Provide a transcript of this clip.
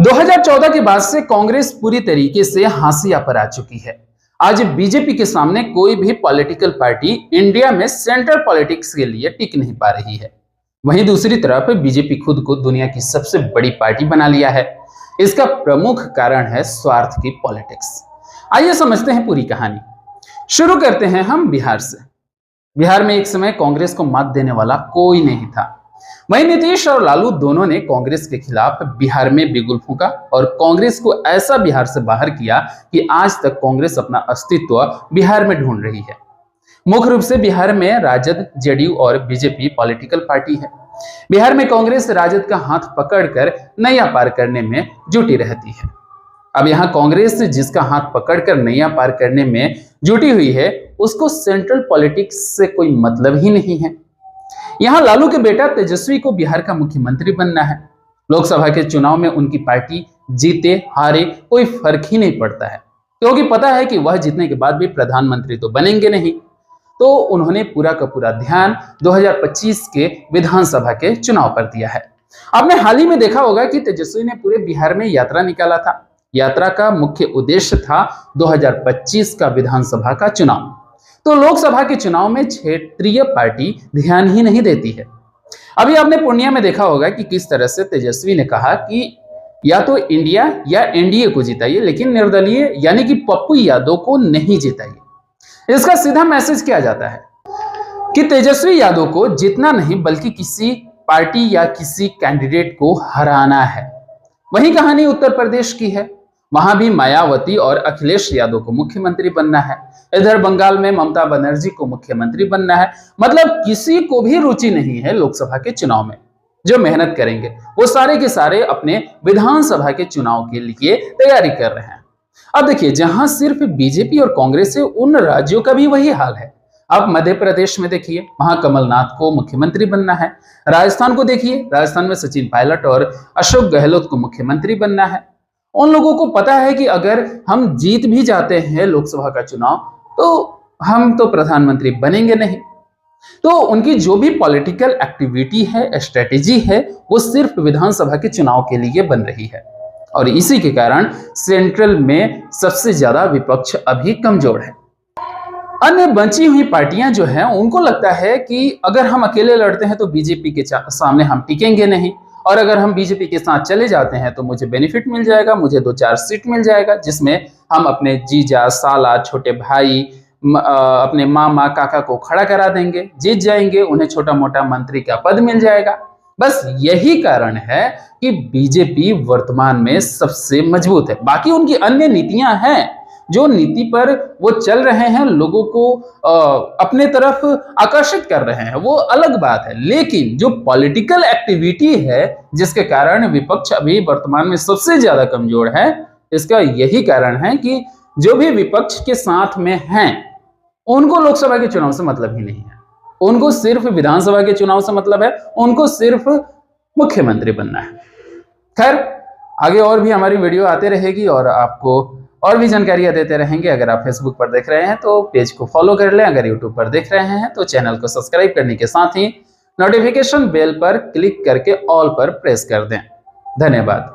2014 के बाद से कांग्रेस पूरी तरीके से हाशिया पर आ चुकी है। आज बीजेपी के सामने कोई भी पॉलिटिकल पार्टी इंडिया में सेंट्रल पॉलिटिक्स के लिए टिक नहीं पा रही है। वहीं दूसरी तरफ बीजेपी खुद को दुनिया की सबसे बड़ी पार्टी बना लिया है। इसका प्रमुख कारण है स्वार्थ की पॉलिटिक्स। आइए समझते हैं पूरी कहानी। शुरू करते हैं हम बिहार से। बिहार में एक समय कांग्रेस को मात देने वाला कोई नहीं था। वहीं नीतीश और लालू दोनों ने कांग्रेस के खिलाफ बिहार में बिगुल फूंका और कांग्रेस को ऐसा बिहार से बाहर किया कि आज तक कांग्रेस अपना अस्तित्व बिहार में ढूंढ रही है। मुख्य रूप से बिहार में राजद, जेडीयू और बीजेपी पॉलिटिकल पार्टी है। बिहार में कांग्रेस राजद का हाथ पकड़कर नैया पार करने में जुटी रहती है। अब यहाँ कांग्रेस जिसका हाथ पकड़कर नैया पार करने में जुटी हुई है, उसको सेंट्रल पॉलिटिक्स से कोई मतलब ही नहीं है। यहाँ लालू के बेटा तेजस्वी को बिहार का मुख्यमंत्री बनना है। लोकसभा के चुनाव में उनकी पार्टी जीते हारे कोई फर्क ही नहीं पड़ता है, क्योंकि पता है कि वह जीतने के बाद भी प्रधानमंत्री तो बनेंगे नहीं। तो उन्होंने पूरा का पूरा ध्यान 2025 के विधानसभा के चुनाव पर दिया है। आपने हाल ही में देखा होगा कि तेजस्वी ने पूरे बिहार में यात्रा निकाला था। यात्रा का मुख्य उद्देश्य था 2025 का विधानसभा का चुनाव। तो लोकसभा के चुनाव में क्षेत्रीय पार्टी ध्यान ही नहीं देती है। अभी आपने पूर्णिया में देखा होगा कि किस तरह से तेजस्वी ने कहा कि या तो इंडिया या एनडीए को जिताइए, लेकिन निर्दलीय यानी कि पप्पू यादव को नहीं जिताइए। इसका सीधा मैसेज क्या जाता है कि तेजस्वी यादव को जितना नहीं बल्कि किसी पार्टी या किसी कैंडिडेट को हराना है। वही कहानी उत्तर प्रदेश की है। वहां भी मायावती और अखिलेश यादव को मुख्यमंत्री बनना है। इधर बंगाल में ममता बनर्जी को मुख्यमंत्री बनना है। मतलब किसी को भी रुचि नहीं है लोकसभा के चुनाव में। जो मेहनत करेंगे वो सारे के सारे अपने विधानसभा के चुनाव के लिए तैयारी कर रहे हैं। अब देखिए, जहां सिर्फ बीजेपी और कांग्रेस है, उन राज्यों का भी वही हाल है। अब मध्य प्रदेश में देखिए, वहां कमलनाथ को मुख्यमंत्री बनना है। राजस्थान को देखिए, राजस्थान में सचिन पायलट और अशोक गहलोत को मुख्यमंत्री बनना है। उन लोगों को पता है कि अगर हम जीत भी जाते हैं लोकसभा का चुनाव, तो हम तो प्रधानमंत्री बनेंगे नहीं। तो उनकी जो भी पॉलिटिकल एक्टिविटी है, स्ट्रेटेजी है, वो सिर्फ विधानसभा के चुनाव के लिए बन रही है। और इसी के कारण सेंट्रल में सबसे ज्यादा विपक्ष अभी कमजोर है। अन्य बची हुई पार्टियां जो हैं, उनको लगता है कि अगर हम अकेले लड़ते हैं तो बीजेपी के सामने हम टिकेंगे नहीं, और अगर हम बीजेपी के साथ चले जाते हैं तो मुझे बेनिफिट मिल जाएगा, मुझे 2-4 सीट मिल जाएगा, जिसमें हम अपने जीजा, साला, छोटे भाई, अपने मामा, काका को खड़ा करा देंगे, जीत जाएंगे, उन्हें छोटा मोटा मंत्री का पद मिल जाएगा। बस यही कारण है कि बीजेपी वर्तमान में सबसे मजबूत है। बाकी उनकी अन्य नीतियां हैं, जो नीति पर वो चल रहे हैं, लोगों को अपने तरफ आकर्षित कर रहे हैं, वो अलग बात है। लेकिन जो पॉलिटिकल एक्टिविटी है, जिसके कारण विपक्ष अभी वर्तमान में सबसे ज्यादा कमजोर है, इसका यही कारण है कि जो भी विपक्ष के साथ में हैं, उनको लोकसभा के चुनाव से मतलब ही नहीं है। उनको सिर्फ विधानसभा के चुनाव से मतलब है, उनको सिर्फ मुख्यमंत्री बनना है। खैर, आगे और भी हमारी वीडियो आते रहेगी और आपको और भी जानकारियां देते रहेंगे। अगर आप फेसबुक पर देख रहे हैं तो पेज को फॉलो कर लें। अगर यूट्यूब पर देख रहे हैं तो चैनल को सब्सक्राइब करने के साथ ही नोटिफिकेशन बेल पर क्लिक करके ऑल पर प्रेस कर दें। धन्यवाद।